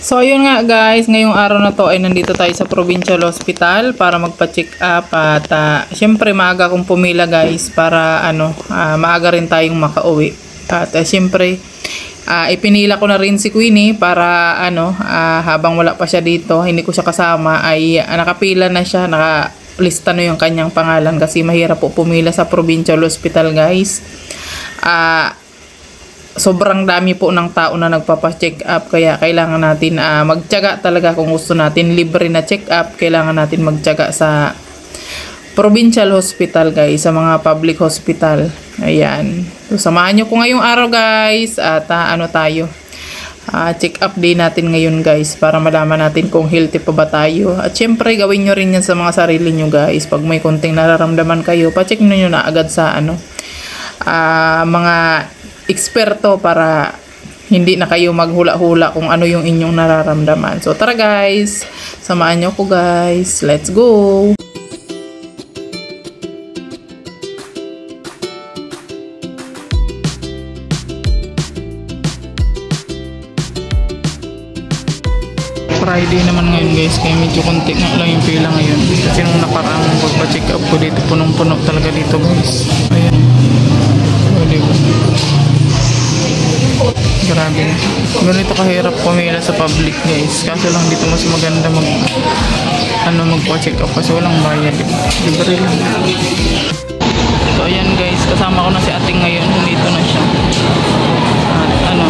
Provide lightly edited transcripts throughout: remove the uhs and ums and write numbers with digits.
So ayun nga guys, ngayong araw na to ay nandito tayo sa Provincial Hospital para magpa-check up at syempre maaga akong pumila guys para maaga rin tayong makauwi. At syempre ipinila ko na rin si Queenie para habang wala pa siya dito, hindi ko siya kasama, ay nakapila na siya, nakalista na yung kanyang pangalan kasi mahirap po pumila sa Provincial Hospital guys. Sobrang dami po ng tao na nagpapa-check up, kaya kailangan natin magtiyaga talaga kung gusto natin libre na check up. Kailangan natin magtiyaga sa provincial hospital guys, sa mga public hospital. Ayan. So samahan nyo ko ngayong araw guys at check up day natin ngayon guys para malaman natin kung healthy pa ba tayo. At syempre gawin nyo rin yan sa mga sarili nyo guys. Pag may konting nararamdaman kayo, pa-check nyo na agad sa mga eksperto para hindi na kayo maghula-hula kung ano yung inyong nararamdaman. So tara guys, samahan nyo ko guys. Let's go! Friday naman ngayon guys, kaya medyo konti nga lang yung pila ngayon. Kasi nung nakarang pagpa-check up ko dito, punong-puno talaga dito guys. Ayan. Grabe. Ganito kahirap pumila sa public guys. Kaso lang dito mas maganda magpa-check up kasi walang bayad. Libre lang. So ayan guys, kasama ko na si ating ngayon. Dito na siya. At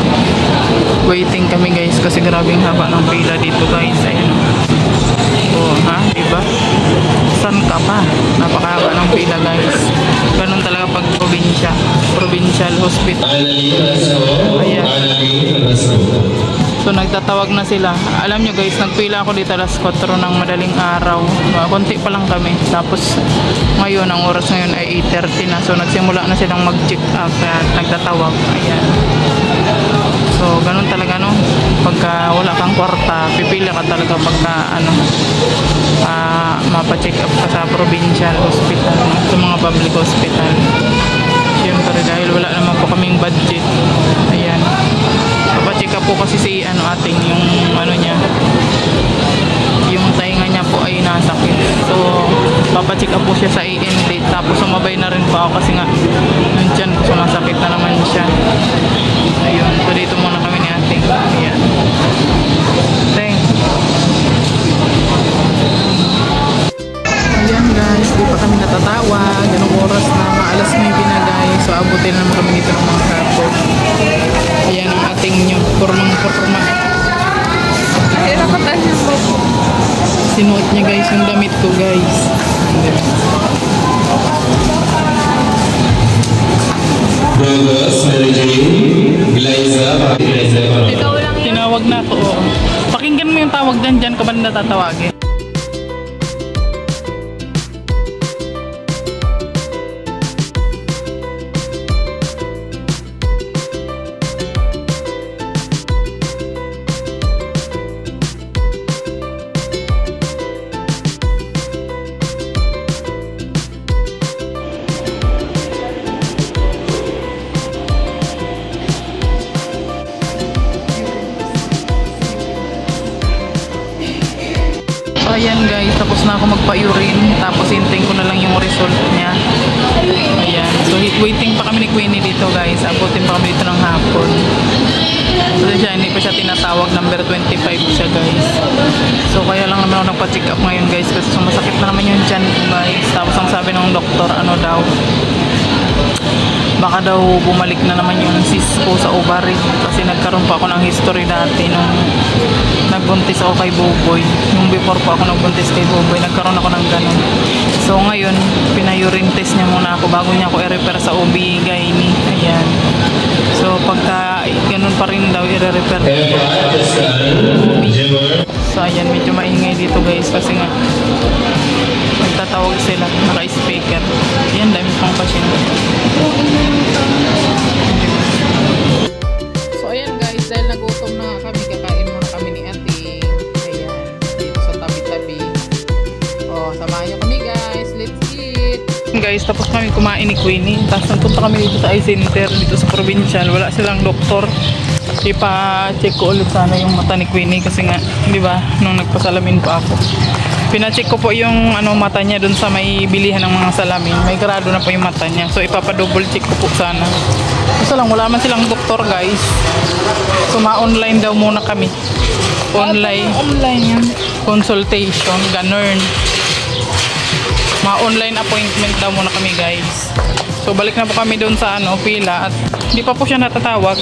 waiting kami guys kasi grabing haba ng pila dito guys. Ayan. Oh, diba? Saan ka pa? Napakahaba ng pila guys. Ganun talaga pag provincial hospital. Ayan. So nagtatawag na sila. Alam nyo guys, nagpila ako dito alas 4 ng madaling araw. Konti pa lang kami. Tapos ngayon, ang oras ngayon ay 8:30 na. So nagsimula na silang mag-check up at nagtatawag. Ayan. So ganun talaga pagka wala kang kwarta, pipila ka talaga pagka mapa-check up ka sa provincial hospital, sa mga public hospital. Siyempre dahil wala naman po kaming budget. Ayan. Mapa-check up po kasi si ating yung niya, yung tainga niya po ay nasakit. So papacheck up po siya sa ENT. Tapos sumabay na rin po ako kasi nga yung tiyan ko sumasakit na naman siya. Ayun. So dito muna kami ni ating. Ayan. Thanks. Ayan guys, di pa kami natatawag. Ganong oras na, mga alas 9 na guys. So abutin naman kami dito ng mga hapon. Ayan ang ating nyo, pormang-porma. Sinuot niya guys yung damit ko guys. Tinawag na ako. Pakinggan mo yung tawag dyan ka ba na tatawagin? Ayan guys, tapos na ako magpa-urine. Tapos hintayin ko na lang yung result niya. Ayan. So waiting pa kami ni Queenie dito guys. Abutin pa kami dito ng hapon. So siya, hindi pa siya tinatawag. Number 25 siya guys. So kaya lang naman ako nagpa-check up ngayon guys. Kasi sumasakit na naman yung tiyan ko guys. Tapos ang sabi ng doktor, baka daw bumalik na naman yung cyst ko sa ovary. Kasi nagkaroon pa ako ng history dati nung nagbuntis ako kay Buboy. Yung before pa ako nagbuntis kay Buboy, nagkaroon ako ng ganun. So ngayon, pina-urine test niya muna ako bago niya ako i-refer sa OB-GYN. Ayan. So pagka ganun pa rin daw i-refer. So ayan, medyo maingay dito guys kasi nga nagtatawag sila, naka-speaker. Ayan, dami pang pasyente. So ayan guys, dahil nagutom na kami, kakain muna kami ni ate. Ayan, dito sa tabi-tabi. Samahan nyo kami guys, let's eat. Guys, tapos kami kumain ni Queenie. Tapos nagpunta kami dito sa eye center, dito sa provincial. Wala silang doktor. ipa-check ko ulit sana yung mata ni Queenie kasi nga, di ba, nung nagpasalamin pa ako. Pina-check ko po yung mata niya dun sa may bilihan ng mga salamin. May grado na po yung mata niya. So ipapa-double check ko po sana. Basta lang, wala man silang doktor guys. So ma-online daw muna kami. Online yan. Consultation, ganun. Ma-online appointment daw muna kami guys. So balik na po kami doon sa pila at hindi pa po siya natatawag.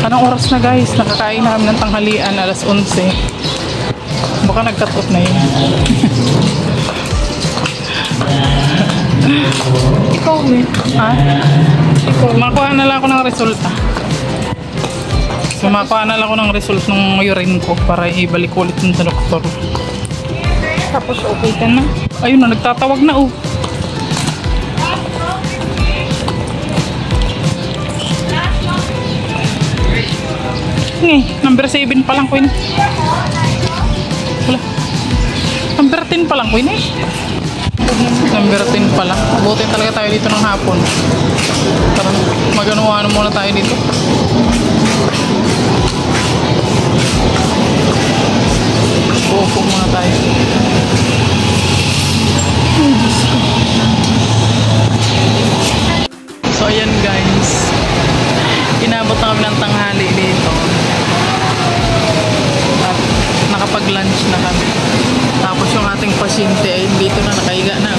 Anong oras na guys? Nakakain namin ng tanghalian, alas 11. Baka nag-cut off na yun. Ikaw eh. Ha? Ikaw. Makuha na lang ako ng resulta. So makuha na lang ako ng result ng urine ko para ibalik ulit dun sa doktor. Tapos okay ka na. Ayun na, nagtatawag na oh. Number 7 pa lang Queen. Wala. Number 10 pa lang Queen eh. Number 10 pa lang. Buti talaga tayo dito ng hapon. Tara, mag-ano muna tayo dito. Upo muna tayo. So ayan guys, inabot na kami ng tanghali dito at nakapag-lunch na kami. Tapos yung ating pasyente ay dito na, nakahiga na.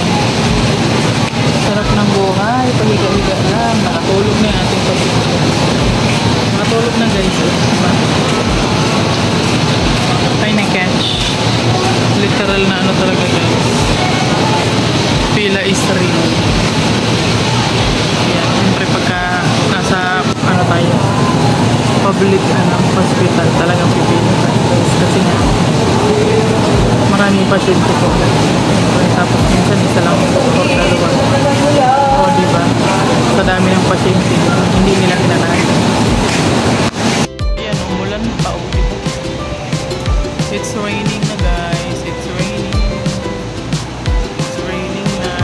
Sarap ng buhay, pahiga-higa lang. Nakatulog na yung ating pasyente. Nakatulog na guys. Ay na-catch. Literal na talaga guys. Pila is real. Yan, siyempre pagka nasa tayo, public hospital, talagang pipila tayo guys. Kasi nga, maraming pasyente po. Tapos minsan isa lang yung doktor, dalawa. O diba? Sa dami ng pasyente, hindi nila kinakain. Ayan, umulan pa o diba? It's raining na guys. It's raining. It's raining na.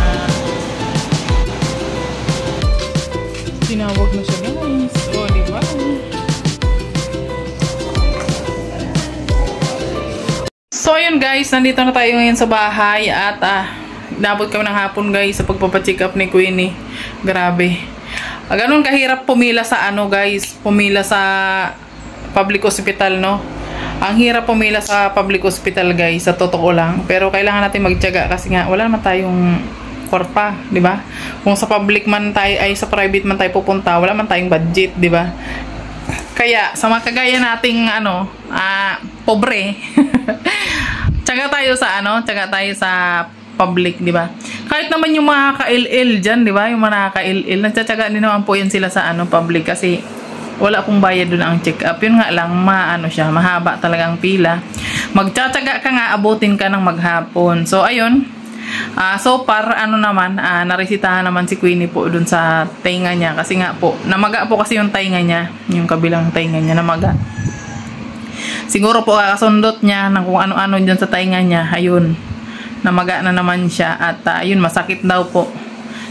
Tinawag na siya guys. O diba? So ayun guys, nandito na tayo ngayon sa bahay at inabot kami ng hapon guys sa pagpapacheck up ni Queenie. Grabe. Ganun kahirap pumila sa guys, pumila sa public hospital no. Ang hirap pumila sa public hospital guys, sa totoo lang. Pero kailangan natin magtiyaga kasi nga wala naman tayong kwarta, di ba? Kung sa public man tayo ay sa private man tayo pupunta, wala man tayong budget, di ba? Kaya sa mga kagaya nating pobre. Tiyaga tayo sa public, di ba? Kahit naman yung mga ka-LL diyan, di ba? Yung mga ka-LL, nagtitiyaga din naman po yan sila sa public kasi wala pong bayad doon ang check-up. Yun nga lang, mahaba talagang pila. Magtsatsaga ka nga, abutin ka ng maghapon. So, ayun. So far, naresitahan naman si Queenie po doon sa tainga niya. Kasi nga po, namaga po kasi yung tainga niya. Yung kabilang tainga niya, namaga. Siguro po, kasundot niya ng kung ano-ano dyan sa tainga niya. Ayun, namaga na naman siya. At ayun, masakit daw po.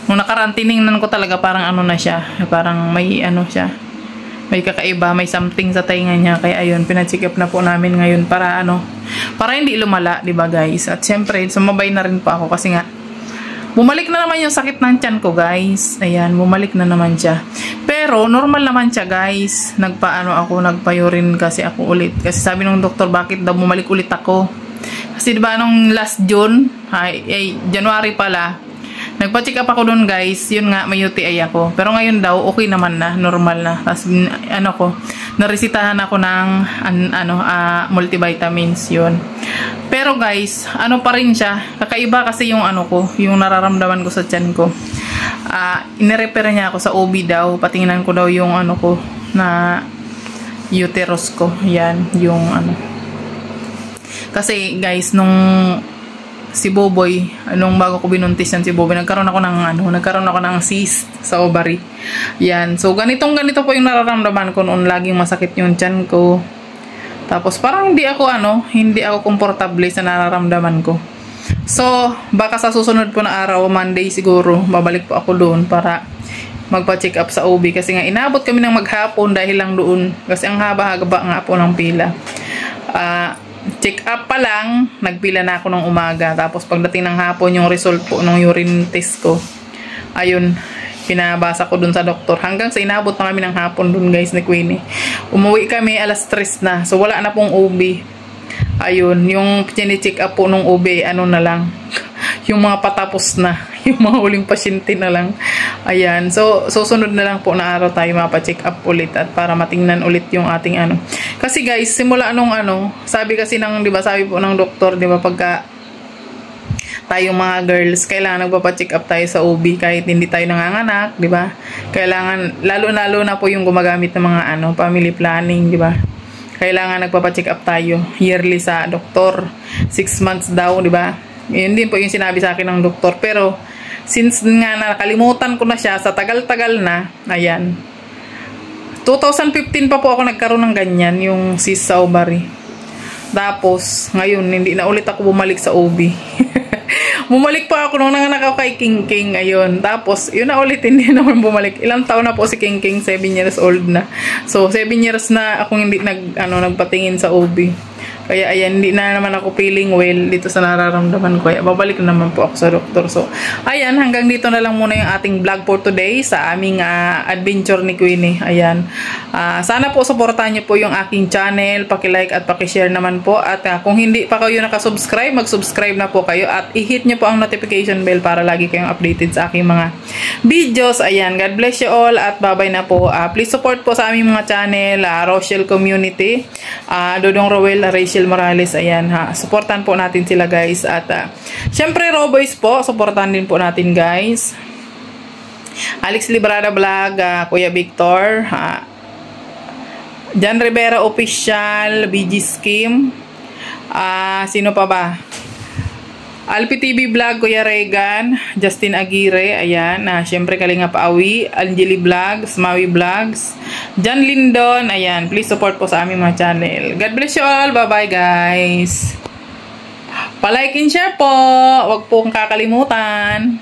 Nung nakaraan, tiningnan ko talaga parang na siya. Parang may siya. May kakaiba, may something sa tainga niya. Kaya ayun, pina-check up na po namin ngayon para para hindi lumala, 'di ba guys? At syempre, sumabay na rin po ako kasi nga bumalik na naman yung sakit ng tiyan ko, guys. Ayan, bumalik na naman siya. Pero normal naman siya, guys. Nagpa-urine kasi ako ulit. Kasi sabi ng doktor, bakit daw bumalik ulit ako? Kasi 'di ba nung last June, January pala, nagpa-check up ako doon guys, yun nga may UTI ako. Pero ngayon daw okay naman na, normal na. Tapos naresitahan ako ng multivitamins yun. Pero guys, pa rin siya. Kakaiba kasi yung yung nararamdaman ko sa tiyan ko. Inirepair niya ako sa OB daw. Patingnan ko daw yung na uterus ko. Yan, yung Kasi guys, nung si Boboy, bago ko binuntis yan si Boboy, nagkaroon ako ng cyst sa ovary. Yan. So, ganito po yung nararamdaman ko noon. Laging masakit yung tiyan ko. Tapos, parang hindi ako komportable sa nararamdaman ko. So, baka sa susunod po na araw, Monday siguro, babalik po ako doon para magpa-check up sa OB kasi nga inabot kami ng maghapon dahil lang doon kasi ang haba-haba nga po ng pila. Check up pa lang, nagpila na ako ng umaga. Tapos pagdating ng hapon, yung result po ng urine test ko, ayun, pinabasa ko dun sa doktor. Hanggang sa inabot na kami ng hapon dun guys ni Queenie. Umuwi kami alas 3 na. So wala na pong OB. Ayun, yung chine-check up po ng OB, ano na lang. Yung mga patapos na. Yung mga huling pasyente na lang. Ayan. So, susunod na lang po na araw tayo mapacheck up ulit at para matingnan ulit yung ating ano. Kasi guys, simula nung ano, sabi kasi ng, di ba, sabi po ng doktor, di ba, pagka tayong mga girls, kailangan nagpapacheck up tayo sa OB kahit hindi tayo nanganganak, di ba? Kailangan, lalo na po yung gumagamit ng mga ano, family planning, di ba? Kailangan nagpapacheck up tayo yearly sa doktor. 6 months daw, di ba? Yun din po yung sinabi sa akin ng doktor. Pero, since nga nakalimutan ko na siya sa tagal-tagal na, ayan. 2015 pa po ako nagkaroon ng ganyan, yung cyst sa ovary. Tapos, ngayon, hindi na ulit ako bumalik sa OB. Bumalik pa ako nung nanganak ako kay King King, ayun. Tapos, yun na ulit, hindi naman bumalik. Ilang taon na po si King King, 7 years old na. So, 7 years na akong hindi nagpatingin sa OB. Kaya ayan, hindi na naman ako feeling well dito sa nararamdaman ko. Kaya babalik na naman po ako sa doktor. So, ayan, hanggang dito na lang muna yung ating vlog for today sa aming adventure ni Queenie. Ayan. Sana po supportahan niyo po yung aking channel. Paki-like at paki-share naman po. At kung hindi pa kayo nakasubscribe, mag-subscribe na po kayo. At i-hit niyo po ang notification bell para lagi kayong updated sa aking mga videos. Ayan, God bless you all at bye-bye na po. Please support po sa aming mga channel, Rochelle Community, Dodong Rowell, Rachel Morales, ayan ha. Supportan po natin sila guys. At syempre Roboys po, supportan din po natin guys. Alex Librada Vlog, Kuya Victor, Jan Rivera Official, BG Scheme, sino pa ba? Alpi TV Vlog, Kuya Regan, Justin Aguirre, ayan, syempre Kalinga Paawi, Angeli Vlogs, Maui Vlogs, John Lindon, ayan, please support po sa aming mga channel. God bless you all, bye-bye guys. Pa-like and share po, wag po kang kakalimutan.